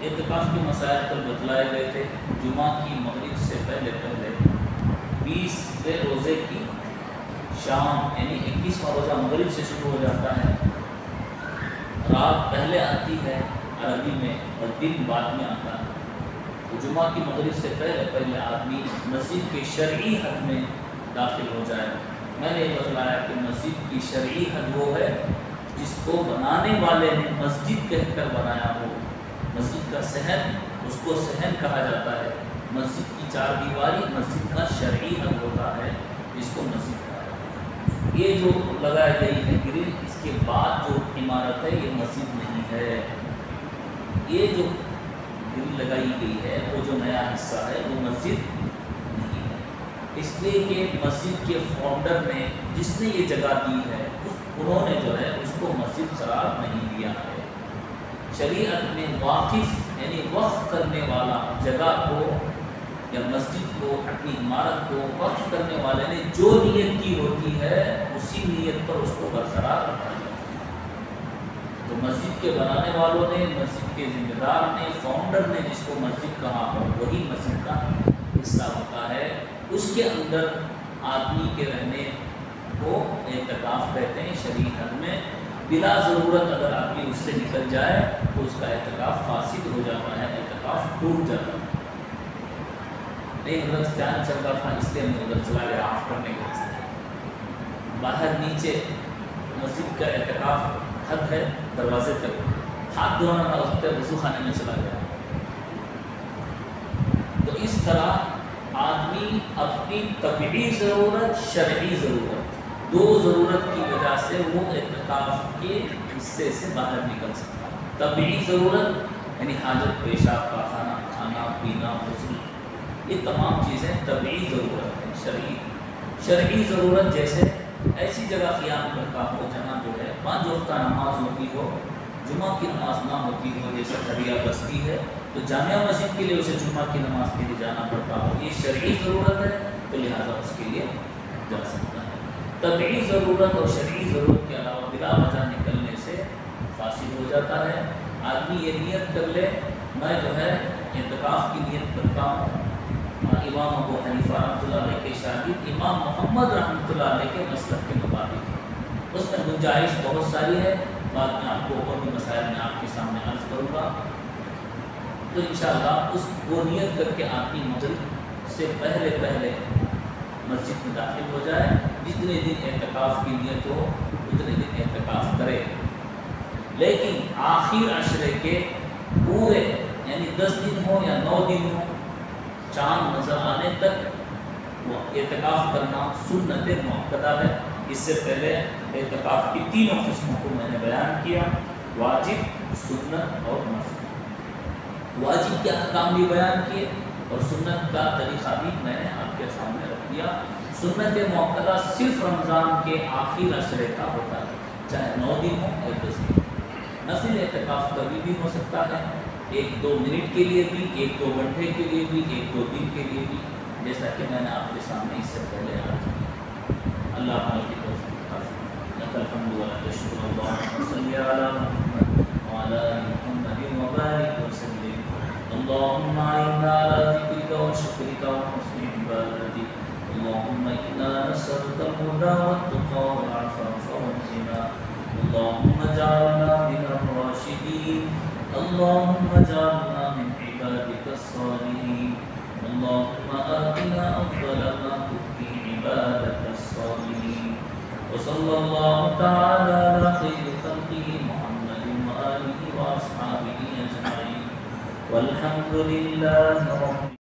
اعتکاف کے مسائل پر بتلائے گئے تھے۔ جمعہ کی مغرب سے پہلے 20 روزے کی شام یعنی 21واں روزہ مغرب سے شروع ہو جاتا ہے، رات پہلے آتی ہے عربی میں اور دن بعد میں آتا ہے۔ تو جمعہ کی مغرب سے پہلے آدمی مسجد کے شرعی حد میں داخل ہو جائے۔ میں نے یہ بتلایا کہ مسجد کی شرعی حد وہ ہے جس کو بنانے والے نے مسجد کہہ کر بنایا ہو۔ مسجد کا صحن اس کو صحن کہا جاتا ہے۔ مسجد کی چار دیواری مسجد کا شرعی حد ہوتا ہے جس کو مسجد کہا جاتا ہے۔ یہ جو لگائی گئی ہے گرل، اس کے بعد جو عمارت ہے یہ مسجد نہیں ہے۔ یہ جو گرل لگائی گئی ہے وہ جو نیا حصہ ہے وہ مسجد نہیں ہے، اس لیے کہ مسجد کے فاؤنڈر نے جس نے یہ جگہ دی ہے انہوں نے جو ہے اس کو مسجد قرار نہیں دیا ہے۔ شریعت میں واقف یعنی وقف کرنے والا جگہ کو یا مسجد کو، اپنی عمارت کو وقف کرنے والے نے جو نیت کی ہوتی ہے اسی نیت پر اس کو برقرار رکھا جاتا ہے۔ تو مسجد کے بنانے والوں نے، مسجد کے ذمہ دار نے، فاؤنڈر نے جس کو مسجد کہا ہو وہی مسجد کا حصہ ہوتا ہے۔ اس کے اندر آدمی کے رہنے کو اعتکاف کہتے ہیں شرعی حد میں۔ بلا ضرورت اگر آدمی اس سے نکل جائے تو اس کا اعتکاف فاسد ہو جاتا ہے، اعتکاف ٹوٹ جاتا ہے۔ نہیں ادھر فین چل رہا تھا اس لیے میں ادھر چلا گیا آف کرنے کے لیے۔ باہر نیچے مسجد کا اعتکاف حد ہے دروازے تک، ہاتھ دھونا تھا اس پہ وضو خانے میں چلا گیا۔ تو اس طرح آدمی اپنی طبعی ضرورت، شرعی ضرورت، دو ضرورت کی وجہ سے وہ اعتکاف کے حصے سے باہر نکل سکتا ہے۔ طبعی ضرورت یعنی حاجت، پیشاب، پاخانہ، کھانا پینا، غسل، یہ تمام چیزیں طبعی ضرورت ہے۔ شرعی ضرورت جیسے ایسی جگہ قیام کرتا ہو جہاں جو ہے 5 وقتہ نماز ہوتی ہو، جمعہ کی نماز نہ ہوتی ہو، جیسے دریا بستی ہے تو جامع مسجد کے لیے اسے جمعہ کی نماز کے لیے جانا پڑتا ہو، یہ شرعی ضرورت ہے تو لہٰذا اس کے لیے جا سکتا ہے۔ طبعی ضرورت اور شرعی ضرورت کے علاوہ بلا وجہ نکلنے سے فاسد ہو جاتا ہے۔ آدمی یہ نیت کر لے میں جو ہے اعتکاف کی نیت کرتا ہوں، امام ابو حنیفہ رحمۃ اللہ علیہ کے شاگرد امام محمد رحمۃ اللہ علیہ کے مسلک کے مطابق، اس میں گنجائش بہت ساری ہے، بعد میں آپ کو اور بھی مسائل میں آپ کے سامنے عرض کروں گا۔ تو انشاءاللہ وہ نیت کر کے آدمی مغرب سے پہلے مسجد میں داخل ہو جائے، جتنے دن اعتکاف کی نیت ہو اتنے دن اعتکاف کرے، لیکن آخر عشرے کے پورے یعنی 10 دن ہو یا 9 دن ہو، چاند نظر آنے تک وہ اعتکاف کرنا سنت مؤکدہ ہے۔ اس سے پہلے اعتکاف کی 3 قسموں کو میں نے بیان کیا، واجب، سنت اور نفل۔ واجب کے احکام بھی بیان کیے اور سنت کا طریقہ بھی میں نے آپ کے سامنے رکھ دیا۔ سنت مؤکدہ صرف رمضان کے آخری عشرے کا ہوتا ہے، چاہے 9 دن ہو یا 10 دن۔ نفل اعتکاف کبھی بھی ہو سکتا ہے، 1-2 منٹ کے لیے بھی، 1-2 گھنٹے کے لیے بھی، 1-2 دن کے لیے بھی، جیسا کہ میں نے آپ کے سامنے اس سے پہلے عرض کیا۔ اللہ تعالیٰ کی توفیق عطا لک الحمد و لک الشکر، اللہم صل علی محمد وعلی آل محمد وبارک وسلم۔ اللہم اعنا علی ذکرک و شکرک و حسن عبادتک۔ اللہم انا نسألک الہدی والتقی والعفاف والغنی۔ اللہم اجعلنا من الراشدین، اللهم اجعلنا من عبادك الصالحين، اللهم آتنا أفضل ما تؤتي عبادك الصالحين، وصلى الله تعالى على خير خلقه محمد وآله وأصحابه أجمعين، والحمد لله رب